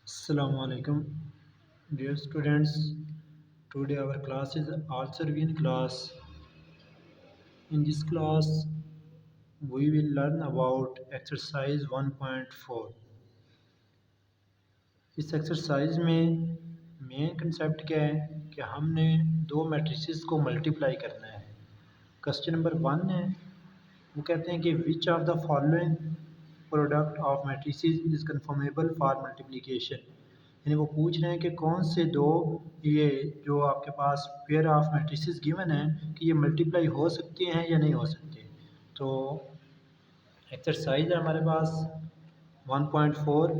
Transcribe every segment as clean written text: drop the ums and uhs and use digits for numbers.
Assalamu alaikum, dear students. Today our class is also Arabian class. In this class, we will learn about exercise 1.4. इस exercise में main concept क्या है कि हमने दो matrices को मल्टीप्लाई करना है। क्वेश्चन नंबर 1 है, वो कहते हैं कि which of the following product of matrices is conformable for multiplication. यानी वो पूछ रहे हैं कि कौन से दो ये जो आपके पास पेयर ऑफ मैट्रिसेस गिवन है कि ये मल्टीप्लाई हो सकते हैं या नहीं हो सकते। तो एक्सरसाइज है हमारे पास 1.4।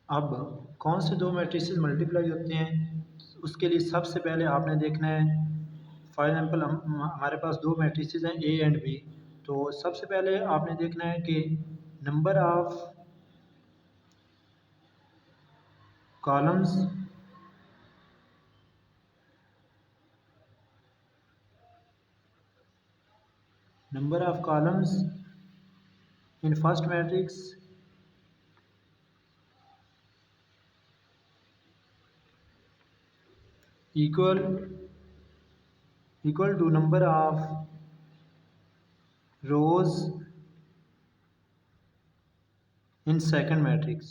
अब कौन से दो मैट्रिसेस मल्टीप्लाई होते हैं, उसके लिए सबसे पहले आपने देखना है। फॉर एग्जांपल हमारे पास दो मैट्रिसेस हैं ए एंड बी। तो सबसे पहले आपने देखना है कि number of columns in first matrix equal to number of rows in second matrix।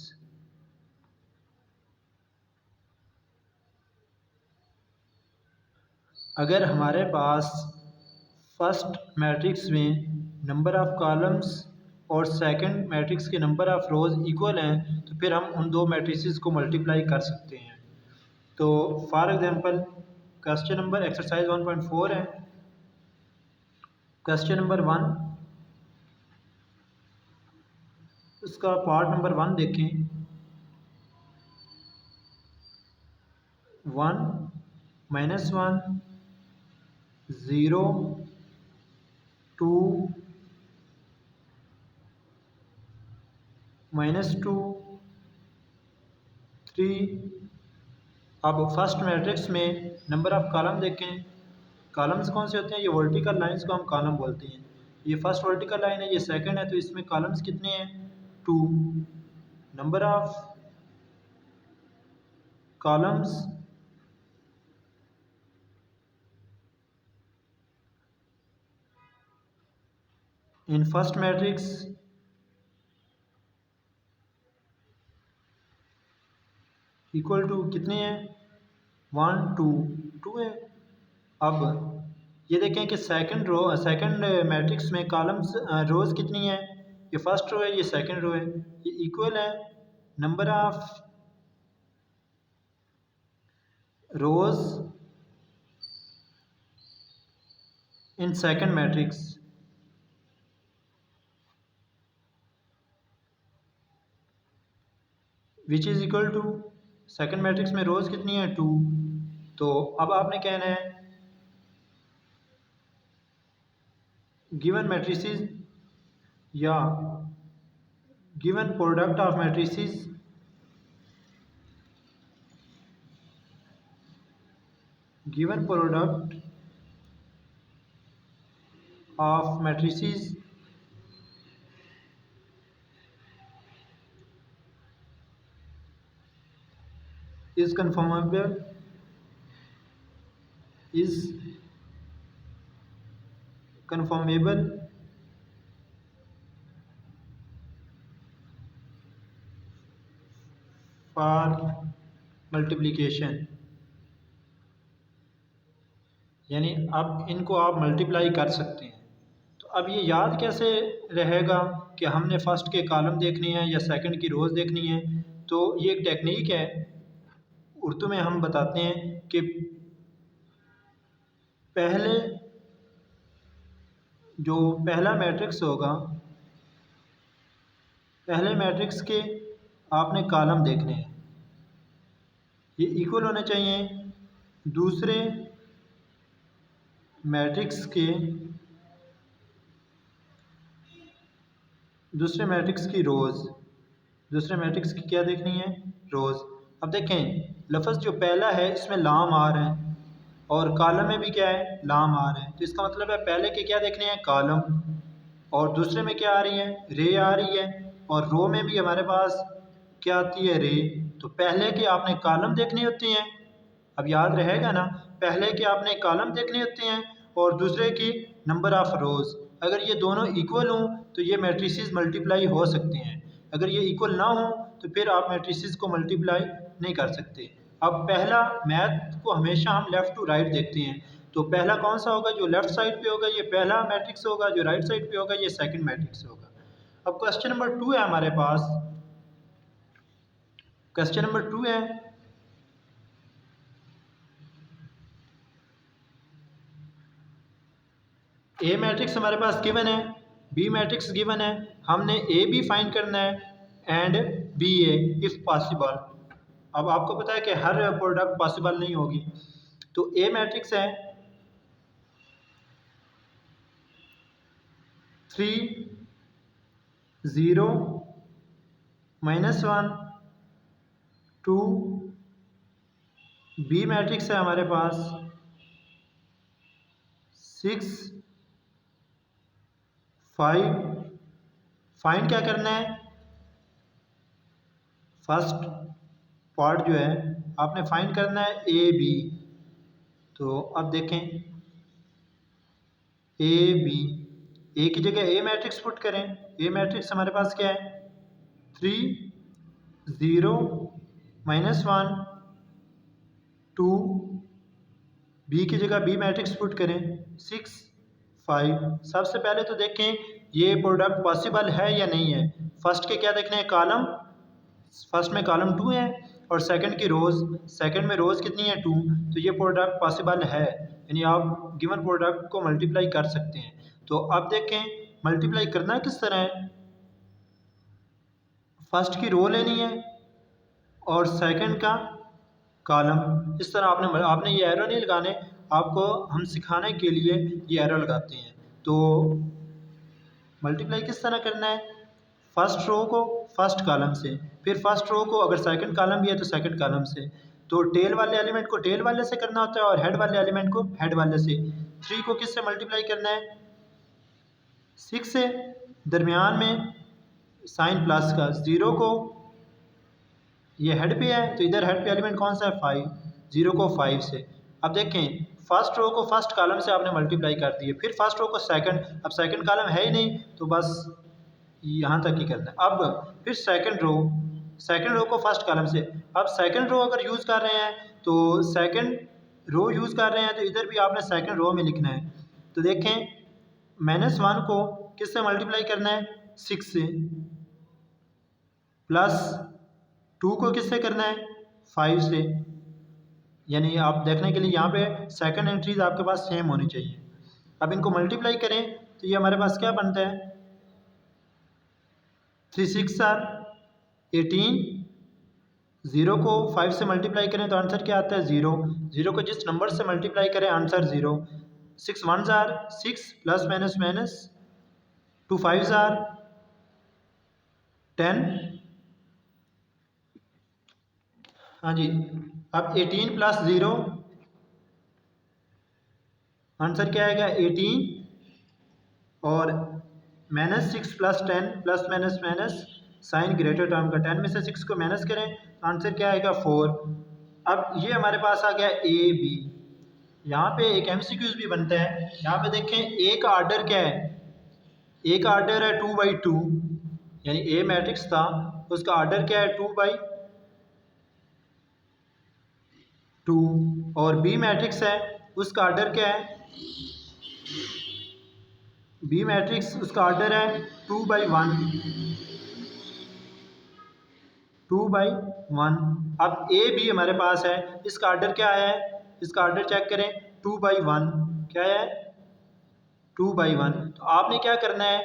अगर हमारे पास फर्स्ट मैट्रिक्स में नंबर ऑफ़ कॉलम्स और सेकंड मैट्रिक्स के नंबर ऑफ़ रोज़ इक्वल हैं तो फिर हम उन दो मैट्रिसेस को मल्टीप्लाई कर सकते हैं। तो for example question number exercise 1.4 है। क्वेश्चन नंबर 1, उसका पार्ट नंबर 1 देखें। 1 -1 0 2 -2 3। अब फर्स्ट मैट्रिक्स में नंबर ऑफ़ कॉलम देखें। कॉलम्स कौन से होते हैं? ये वर्टिकल लाइंस को हम कॉलम बोलते हैं। ये फर्स्ट वर्टिकल लाइन है, ये सेकंड है, तो इसमें कॉलम्स कितने हैं? 2। Number of columns in first matrix equal to कितने हैं? 1 2 2 है। अब ये देखें कि सेकंड मैट्रिक्स में कॉलम्स रोज़ कितनी है? ये फर्स्ट रो है, ये सेकंड रो है, ये इक्वल है number of rows in second matrix. Which is equal to second matrix में रोज़ कितनी है? 2। तो अब आपने कहना है गिवन मैट्रिसेस या given product of matrices given product of matrices is conformable for multiplication। यानी अब इनको आप मल्टीप्लाई कर सकते हैं। तो अब ये याद कैसे रहेगा कि हमने फर्स्ट के कॉलम देखनी है या सेकंड की रोज़ देखनी है? तो ये एक टेक्निक है, उर्दू में हम बताते हैं कि पहले जो पहला मैट्रिक्स होगा, पहले मैट्रिक्स के आपने कॉलम देखने हैं, ये इक्वल होने चाहिए दूसरे मैट्रिक्स की रोज़। दूसरे मैट्रिक्स की क्या देखनी है? रोज़। अब देखें लफ्ज़ जो पहला है इसमें लाम आ रहा है और कॉलम में भी क्या है? लाम आ रहा है। तो इसका मतलब है पहले के क्या देखने हैं? कॉलम। और दूसरे में क्या आ रही है, रे आ रही है, और रो में भी हमारे पास क्या आती है, रे। तो पहले के आपने कॉलम देखने होते हैं, अब याद रहेगा ना, पहले के आपने कॉलम देखने होते हैं और दूसरे की नंबर ऑफ रोज़। अगर ये दोनों इक्वल हों तो ये मैट्रिसेस मल्टीप्लाई हो सकते हैं, अगर ये इक्वल ना हो तो फिर आप मैट्रिसेस को मल्टीप्लाई नहीं कर सकते। अब पहला मैथ को हमेशा हम लेफ़्ट टू राइट देखते हैं, तो पहला कौन सा होगा, जो लेफ़्ट साइड पे होगा ये पहला मैट्रिक्स होगा, जो राइट साइड पे होगा ये सेकंड मैट्रिक्स होगा। अब क्वेश्चन नंबर 2 है हमारे पास, क्वेश्चन नंबर 2 है, ए मैट्रिक्स हमारे पास गिवन है, बी मैट्रिक्स गिवन है, हमने ए बी फाइंड करना है and B A if possible. अब आपको पता है कि हर प्रोडक्ट पॉसिबल नहीं होगी, तो ए मैट्रिक्स है 3 0 -1 2, बी मैट्रिक्स है हमारे पास 6 5। फाइंड क्या करना है, फर्स्ट पार्ट जो है आपने फाइंड करना है ए बी। तो अब देखें ए बी, ए की जगह ए मैट्रिक्स पुट करें, ए मैट्रिक्स हमारे पास क्या है 3 0 -1 2, बी की जगह बी मैट्रिक्स पुट करें 6 5। सबसे पहले तो देखें ये प्रोडक्ट पॉसिबल है या नहीं है। फर्स्ट के क्या देखने हैं, कॉलम, फर्स्ट में कॉलम 2 है और सेकंड की रोज़, सेकंड में रोज़ कितनी है 2, तो ये प्रोडक्ट पॉसिबल है, यानी आप गिवन प्रोडक्ट को मल्टीप्लाई कर सकते हैं। तो अब देखें मल्टीप्लाई करना किस तरह है, फर्स्ट की रो लेनी है और सेकंड का कॉलम, इस तरह आपने ये एरो नहीं लगाने, आपको हम सिखाने के लिए ये एरो लगाते हैं। तो मल्टीप्लाई किस तरह करना है, फर्स्ट रो को फर्स्ट कॉलम से, फिर फर्स्ट रो को अगर सेकंड कॉलम भी है तो सेकंड कॉलम से, तो टेल वाले एलिमेंट को टेल वाले से करना होता है और हेड वाले एलिमेंट को हेड वाले से। 3 को किस से मल्टीप्लाई करना है, 6 से, दरमियान में साइन प्लस का, 0 को ये हेड पे है तो इधर हेड पे एलिमेंट कौन सा है 5, 0 को 5 से। अब देखें फर्स्ट रो को फर्स्ट कॉलम से आपने मल्टीप्लाई कर दिए, फिर फर्स्ट रो को सेकंड, अब सेकंड कॉलम है ही नहीं तो बस यहाँ तक ही करना है। अब फिर सेकंड रो को फर्स्ट कॉलम से, अब सेकंड रो अगर यूज़ कर रहे हैं तो सेकंड रो यूज़ कर रहे हैं तो इधर भी आपने सेकंड रो में लिखना है। तो देखें -1 को किस से मल्टीप्लाई करना है, 6 से, प्लस 2 को किससे करना है 5 से, यानी आप देखने के लिए यहाँ पे सेकंड एंट्रीज आपके पास सेम होनी चाहिए। अब इनको मल्टीप्लाई करें तो ये हमारे पास क्या बनता है, 3 6 आर 18, 0 को 5 से मल्टीप्लाई करें तो आंसर क्या आता है 0, 0 को जिस नंबर से मल्टीप्लाई करें answer 0, 6 1 are 6 plus minus minus 2 5 are 10, हाँ जी। अब 18 प्लस 0 आंसर क्या आएगा 18, और -6 plus 10 plus minus minus sign greater term का, 10 में से 6 को माइनस करें तो आंसर क्या आएगा 4। अब ये हमारे पास आ गया ए बी। यहाँ पे एक MCQs भी बनता है, यहाँ पे देखें ए का ऑर्डर क्या है, ए का ऑर्डर है 2/2, यानी ए मैट्रिक्स था उसका ऑर्डर क्या है 2/2, और बी मैट्रिक्स है उसका ऑर्डर क्या है, बी मैट्रिक्स उसका ऑर्डर है 2/1, 2/1। अब ए बी हमारे पास है, इसका ऑर्डर क्या है, इसका ऑर्डर चेक करें 2/1, क्या है 2/1। तो आपने क्या करना है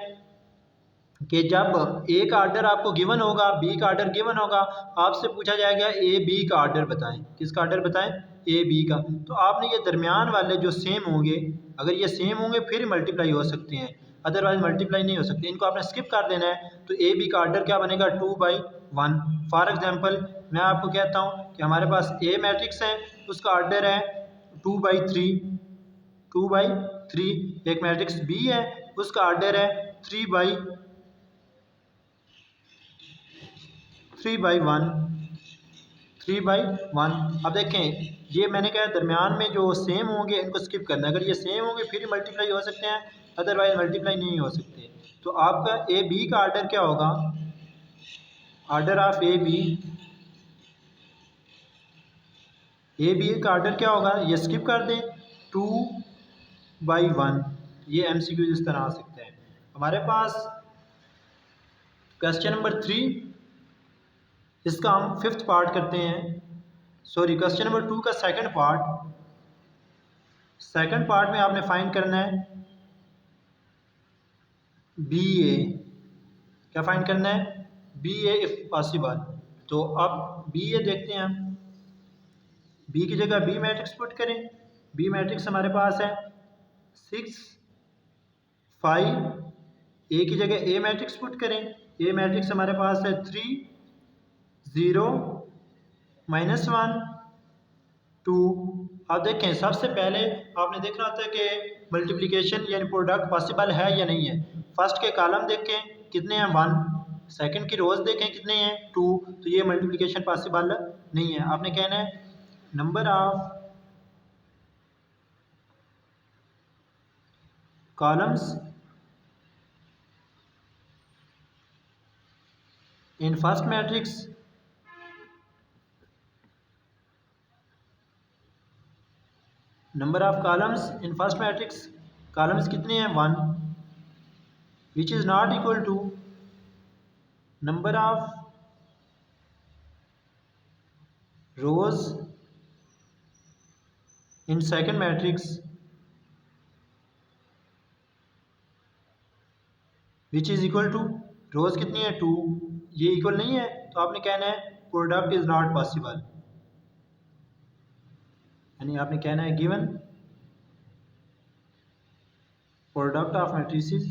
कि जब ए का ऑर्डर आपको गिवन होगा, बी का ऑर्डर गिवन होगा, आपसे पूछा जाएगा ए बी का ऑर्डर बताएं, किसका ऑर्डर बताएं, ए बी का। तो आपने ये दरमियान वाले जो सेम होंगे, अगर ये सेम होंगे फिर मल्टीप्लाई हो सकते हैं, अदरवाइज मल्टीप्लाई नहीं हो सकते, इनको आपने स्किप कर देना है। तो ए बी का ऑर्डर क्या बनेगा 2/1। फॉर एग्जांपल मैं आपको कहता हूँ कि हमारे पास ए मैट्रिक्स है उसका ऑर्डर है 2/3, 2/3। एक मैट्रिक्स बी है उसका ऑर्डर है 3/1। 3/1। अब देखें, ये मैंने कहा दरमियान में जो सेम होंगे इनको स्किप करना है। अगर ये सेम होंगे फिर ही मल्टीप्लाई हो सकते हैं, अदरवाइज मल्टीप्लाई नहीं हो सकते। तो आपका ए बी का आर्डर क्या होगा? आर्डर ऑफ ए बी का आर्डर क्या होगा? ये स्किप कर दें। 2/1। ये MCQ इस तरह आ सकता है। हमारे पास क्वेश्चन नंबर 3, इसका हम 5th पार्ट करते हैं। सॉरी, क्वेश्चन नंबर 2 का सेकंड पार्ट में आपने फाइंड करना है BA। क्या फाइंड करना है? BA if possible. तो अब BA देखते हैं हम। B की जगह B मैट्रिक्स पुट करें। B मैट्रिक्स हमारे पास है 6, 5। A की जगह A मैट्रिक्स पुट करें। A मैट्रिक्स हमारे पास है 3, 0, -1, 2। अब देखें, सबसे पहले आपने देखना होता है कि मल्टीप्लिकेशन यानी प्रोडक्ट पॉसिबल है या नहीं है। फर्स्ट के कॉलम देखें कितने हैं, 1। सेकंड की रोज देखें कितने हैं, 2। तो ये मल्टीप्लिकेशन पॉसिबल नहीं है। आपने कहना है number of columns in first matrix number of columns in first matrix, columns कितने हैं, 1, which is not equal to number of rows in second matrix which is equal to, rows कितनी है, 2। ये इक्वल नहीं है तो आपने कहना है प्रोडक्ट इज़ नॉट पॉसिबल। यानी आपने कहना है given product of matrices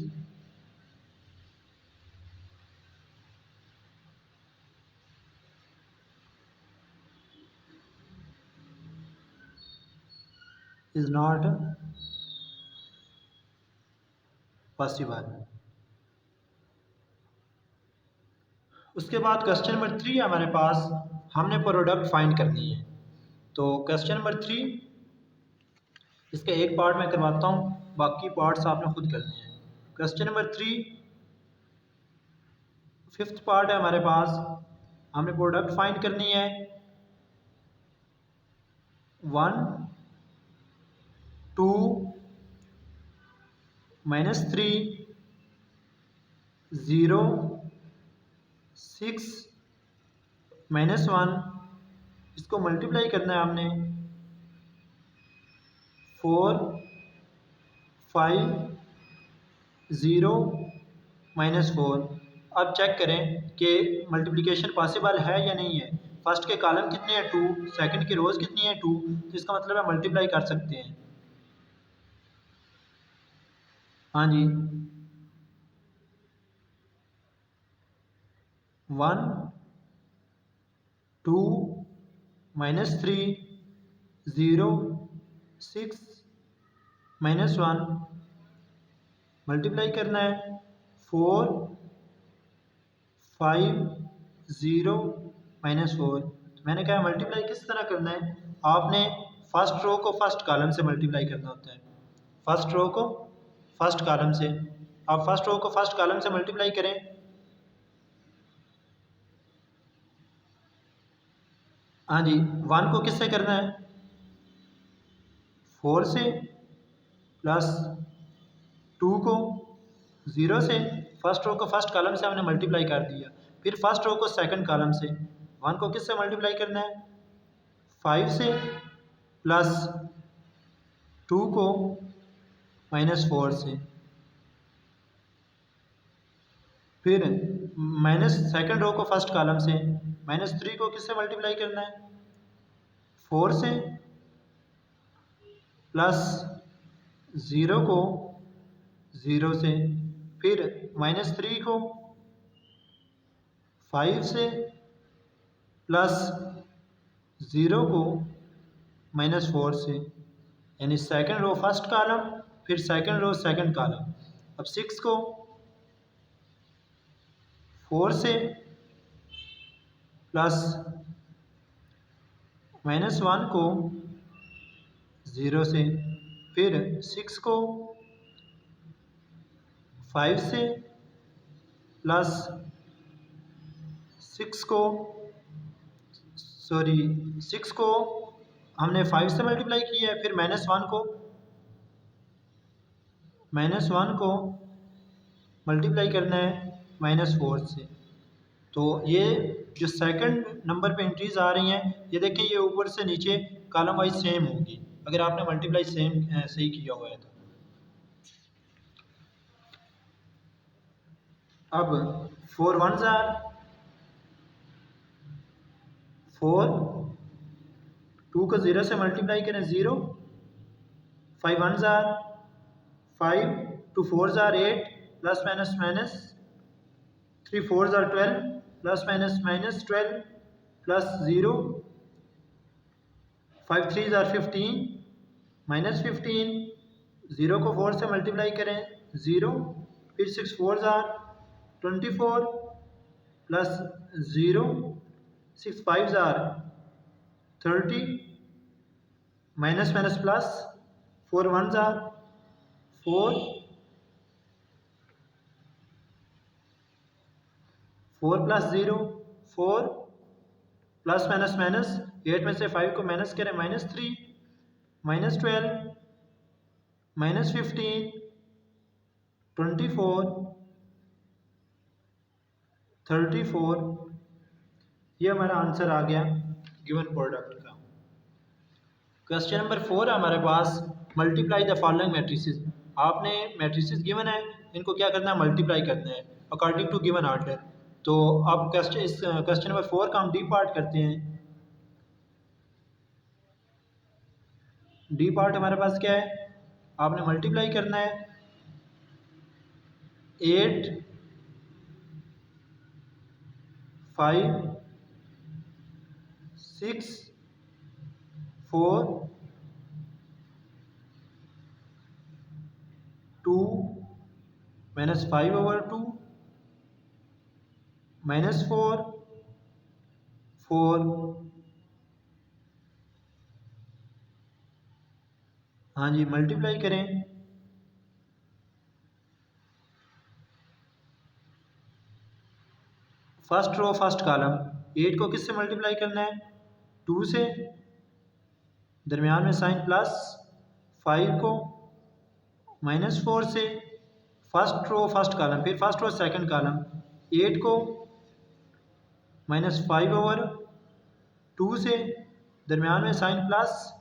is not possible. उसके बाद क्वेश्चन नंबर 3 हमारे पास, हमने प्रोडक्ट फाइंड करनी है। तो क्वेश्चन नंबर 3, इसका एक पार्ट मैं करवाता हूँ, बाकी पार्ट्स आपने खुद करने हैं। क्वेश्चन नंबर 3 5th पार्ट है हमारे पास। हमने प्रोडक्ट फाइंड करनी है 1, 2, -3, 0, 6, -1। इसको मल्टीप्लाई करना है हमने 4, 5, 0, -4। अब चेक करें कि मल्टीप्लिकेशन पॉसिबल है या नहीं है। फर्स्ट के कॉलम कितने हैं, 2। सेकंड की रोज कितनी है, 2। तो इसका मतलब है मल्टीप्लाई कर सकते हैं। हाँ जी, 1, 2, -3, 0, 6, -1। मल्टीप्लाई करना है 4, 5, 0, -4। तो मैंने कहा मल्टीप्लाई किस तरह करना है, आपने फर्स्ट रो को फर्स्ट कॉलम से मल्टीप्लाई करना होता है। फर्स्ट रो को फर्स्ट कॉलम से, आप फर्स्ट रो को फर्स्ट कॉलम से मल्टीप्लाई करें। हाँ जी, 1 को किससे करना है, 4 से, प्लस 2 को 0 से। फर्स्ट रो को फर्स्ट कॉलम से हमने मल्टीप्लाई कर दिया। फिर फर्स्ट रो को सेकंड कॉलम से। 1 को किससे मल्टीप्लाई करना है, 5 से, प्लस 2 को -4 से। फिर माइनस सेकंड रो को फर्स्ट कॉलम से। -3 को किससे मल्टीप्लाई करना है, 4 से, प्लस 0 को 0 से। फिर -3 को 5 से, प्लस 0 को -4 से। यानी सेकंड रो फर्स्ट कॉलम, फिर सेकंड रो सेकंड कॉलम। अब 6 को 4 से प्लस -1 को 0 से, फिर 6 को 5 से प्लस 6 को हमने 5 से मल्टीप्लाई किया है, फिर -1 को मल्टीप्लाई करना है -4 से। तो ये जो सेकंड नंबर पे एंट्रीज आ रही हैं, ये देखें ये ऊपर से नीचे कॉलम वाइज सेम होगी अगर आपने मल्टीप्लाई सही किया हुआ है तो। अब 4 1s आर 4, 2 को 0 से मल्टीप्लाई करें 0, 5 1s are 5, 2 4s are 8 plus minus 3 4s are 12 plus minus 12 plus 0, 5 3s are 15 -15, 0 को 4 से मल्टीप्लाई करें 0, फिर 6 4s are 24 plus 0, 6 5s are 30 minus plus 4 1s are 4, 4 plus 0 4 plus minus 8 में से 5 को माइनस करें -3 -12 -15 24 34, ये हमारा आंसर आ गया गिवन प्रोडक्ट का। क्वेश्चन नंबर 4 है हमारे पास, मल्टीप्लाई द फॉलोइंग मैट्रिसेस। आपने मैट्रिसेस गिवन है, इनको क्या करना है, मल्टीप्लाई करना है अकॉर्डिंग टू गिवन ऑर्डर। तो अब क्वेश्चन नंबर 4 का हम डी पार्ट करते हैं। डी पार्ट हमारे पास क्या है, आपने मल्टीप्लाई करना है 8 5 6 4 2 -5/2 -4 4। हाँ जी, मल्टीप्लाई करें फर्स्ट रो फर्स्ट कॉलम। 8 को किससे मल्टीप्लाई करना है, 2 से, दरमियान में साइन प्लस, 5 को -4 से, फर्स्ट रो फर्स्ट कॉलम, फिर फर्स्ट रो सेकंड कॉलम। 8 को -5/2 से, दरमियान में साइन प्लस,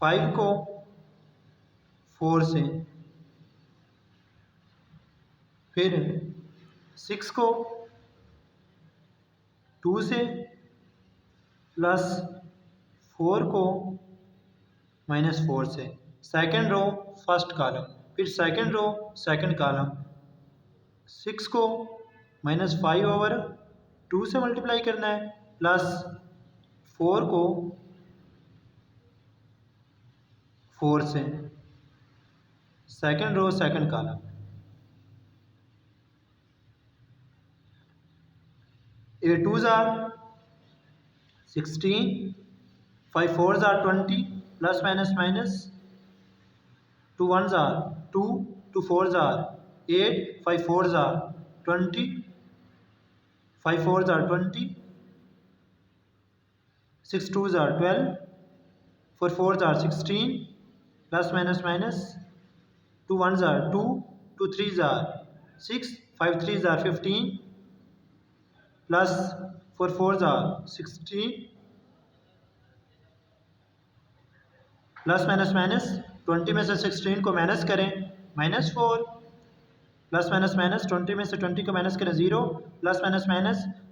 5 को 4 से, फिर 6 को 2 से प्लस 4 को -4 से, सेकंड रो फर्स्ट कॉलम, फिर सेकंड रो सेकंड कॉलम। 6 को -5/2 से मल्टीप्लाई करना है प्लस 4 को 4 से, second row second column. 8 2s are 16, 5 4s are 20 plus minus 2 1s are 2, 2 4s are 8, 5 4s are 20, 5 4s are 20, 6 2s are 12, 4 4s are 16 plus minus 2 1s are 2, 2 3s are 6, 5 3s are 15 plus 4 4s are 16 plus minus 20 में से 16 को minus करें -4 plus minus 20 में से 20 को minus करें 0 plus minus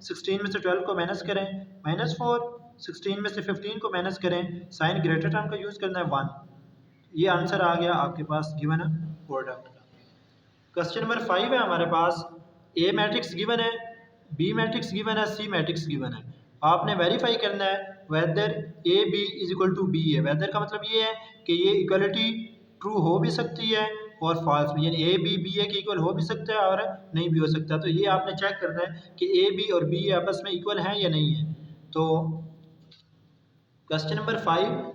16 में से 12 को माइनस करें -4, 16 में से 15 को माइनस करें, साइन ग्रेटर टर्म का यूज़ करना है 1। ये आंसर आ गया आपके पास गिवन प्रोडक्ट का। क्वेश्चन नंबर 5 है हमारे पास, ए मैट्रिक्स गिवन है, बी मैट्रिक्स गिवन है, सी मैट्रिक्स गिवन है। आपने वेरीफाई करना है whether A B is equal to B है। वेदर का मतलब ये है कि ये इक्वलिटी ट्रू हो भी सकती है और फॉल्स में, यानी ए बी ए के इक्वल हो भी सकता है और नहीं भी हो सकता। तो ये आपने चेक करना है कि ए बी और बी आपस में इक्वल हैं या नहीं है। तो क्वेश्चन नंबर 5,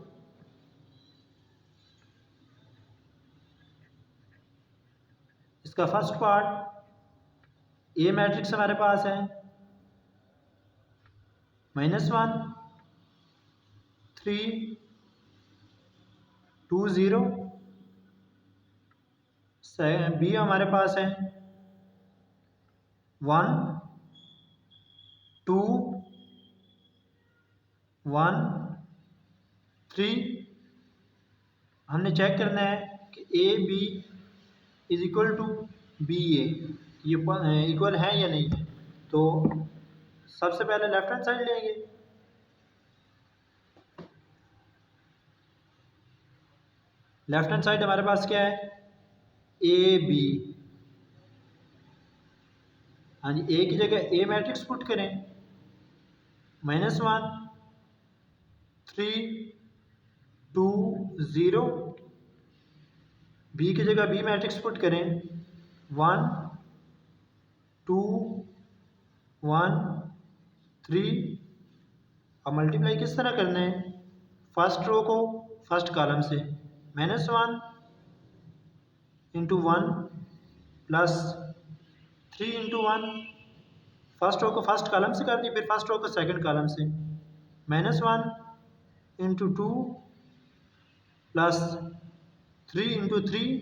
इसका फर्स्ट पार्ट, ए मैट्रिक्स हमारे पास है -1 3 2 0, बी हमारे पास है 1 2 1 3। हमने चेक करना है कि A B is equal to B A, ये इक्वल है या नहीं है। तो सबसे पहले लेफ्ट हैंड साइड लेंगे, लेफ्ट हैंड साइड हमारे पास क्या है, ए बी। हाँ जी, ए की जगह ए मैट्रिक्स पुट करें, -1 3 2 0। बी की जगह बी मैट्रिक्स पुट करें, 1 2 1 3। अब मल्टीप्लाई किस तरह करना है, फर्स्ट रो को फर्स्ट कॉलम से, -1 into 1 plus 3 into 1, first row को फर्स्ट कॉलम से कर दी, फिर फर्स्ट रो को सेकंड कॉलम से, -1 इंटू 2 प्लस 3 इंटू 3,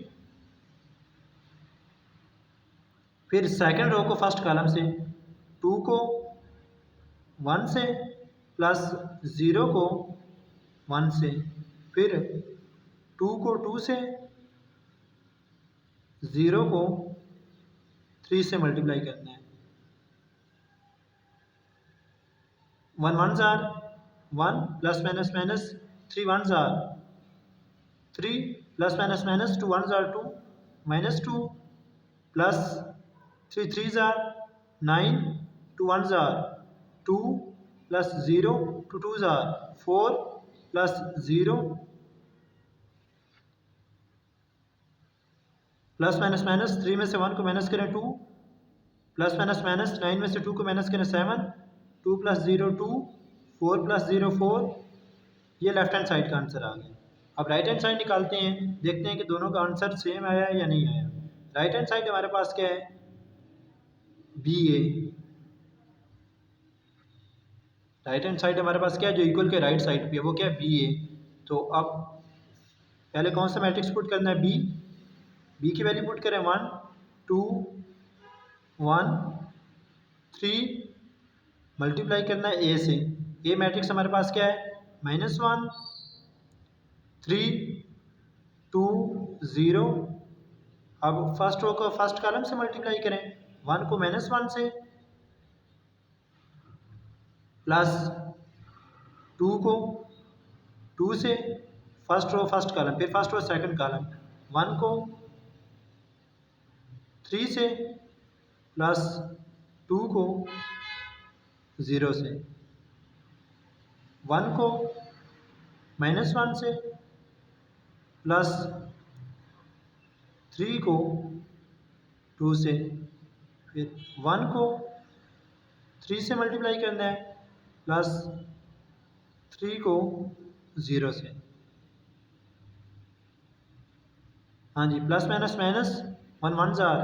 फिर सेकंड रो को फर्स्ट कॉलम से, 2 को 1 से प्लस 0 को 1 से, फिर 2 को 2 से, 0 को 3 से मल्टीप्लाई करना है। 1 1 जार 1 प्लस माइनस माइनस 3 1 जार 3 plus minus minus 2 1 jar 2 -2 plus 3 3 jar 9 2 1 jar 2 plus 0 2 2 जार 4 प्लस 0 प्लस माइनस माइनस 3 में से 1 को माइनस करें 2 प्लस माइनस माइनस 9 में से 2 को माइनस करें 7 2 प्लस 0 2 4 प्लस 0 4। ये लेफ्ट हैंड साइड का आंसर आ गया। अब राइट हैंड साइड निकालते हैं, देखते हैं कि दोनों का आंसर सेम आया है या नहीं आया। राइट हैंड साइड हमारे पास क्या है, बी ए। राइट हैंड साइड हमारे पास क्या है, जो इक्वल के राइट साइड पे है वो क्या है, बी ए। तो अब पहले कौन सा मैट्रिक्स पुट करना है, बी की वैल्यू पुट करें 1 2 1 3, मल्टीप्लाई करना है ए से। ए मैट्रिक्स हमारे पास क्या है, -1 3 2 0। अब फर्स्ट रो को फर्स्ट कॉलम से मल्टीप्लाई करें, 1 को -1 से प्लस 2 को 2 से, फर्स्ट रो फर्स्ट कॉलम, फिर फर्स्ट रो सेकंड कॉलम, 1 को 3 से प्लस 2 को 0 से, 1 को -1 से प्लस 3 को 2 से, फिर 1 को 3 से मल्टीप्लाई करना है प्लस 3 को 0 से। हाँ जी, प्लस माइनस माइनस 1 1 जार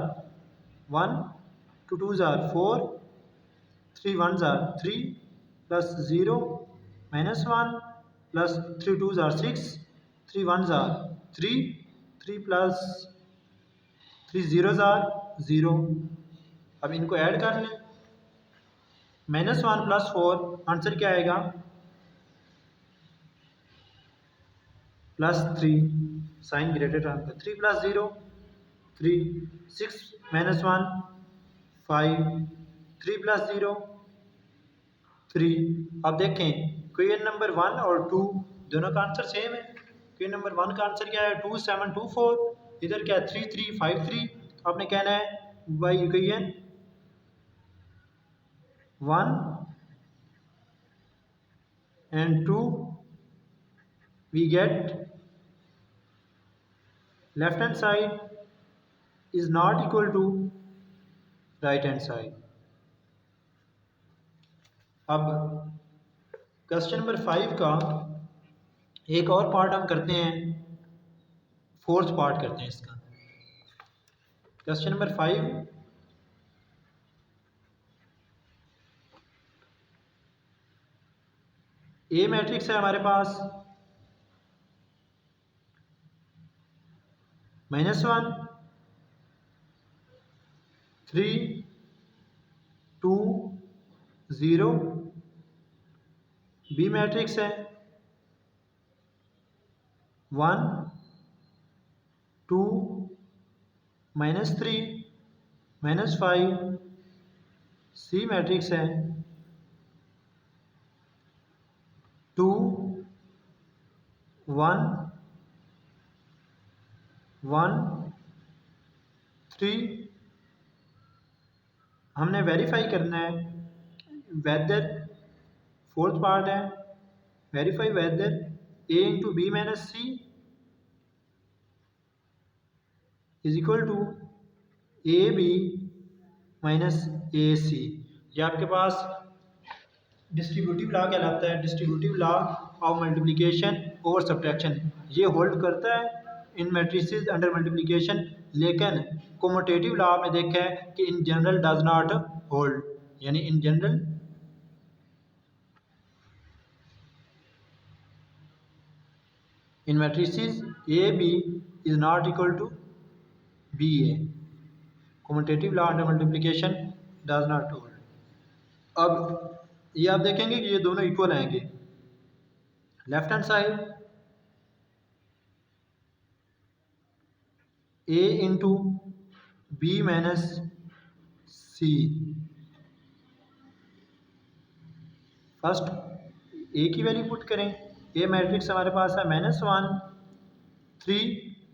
1 2 2 जार 4 3 1 जार 3 प्लस 0 -1 प्लस 3 2 जार 6 3 1 जार 3 3 प्लस 3 0 जार 0। अब इनको ऐड कर लें, -1 प्लस 4, आंसर क्या आएगा, +3, साइन ग्रेटर टर्म का, 3 प्लस 0 3 6 -1 5 3 प्लस 0 3। अब देखें क्वेश्चन नंबर 1 और 2 दोनों का आंसर सेम है। क्वेश्चन नंबर 1 का आंसर क्या है, 2 7 2 4, इधर क्या है 3 3 5 3। तो आपने कहना है by equation 1 and 2 we get left hand side is not equal to right hand side. अब क्वेश्चन नंबर 5 का एक और पार्ट हम करते हैं, फोर्थ पार्ट करते हैं इसका। क्वेश्चन नंबर 5, ए मैट्रिक्स है हमारे पास -1 3 2 0। बी मैट्रिक्स है 1 2 -3 -5। सी मैट्रिक्स है 2 1 1 3। हमने वेरीफाई करना है वेदर, फोर्थ पार्ट है verify whether A into B minus C is equal to A B minus A C. ये आपके पास डिस्ट्रीब्यूटिव लॉ कहलाता है, distributive law of multiplication over subtraction. ये होल्ड करता है इन मैट्रिसेस अंडर मल्टीप्लिकेशन, लेकिन कोमोटेटिव लॉ में देखा है कि in general does not hold, यानी in general in matrices A B is not equal to B A. Commutative law under multiplication does not hold. अब ये आप देखेंगे कि ये दोनों इक्वल आएंगे। Left hand side A into B minus C. First A की वैल्यू पुट करें। ए मैट्रिक्स हमारे पास है -1 3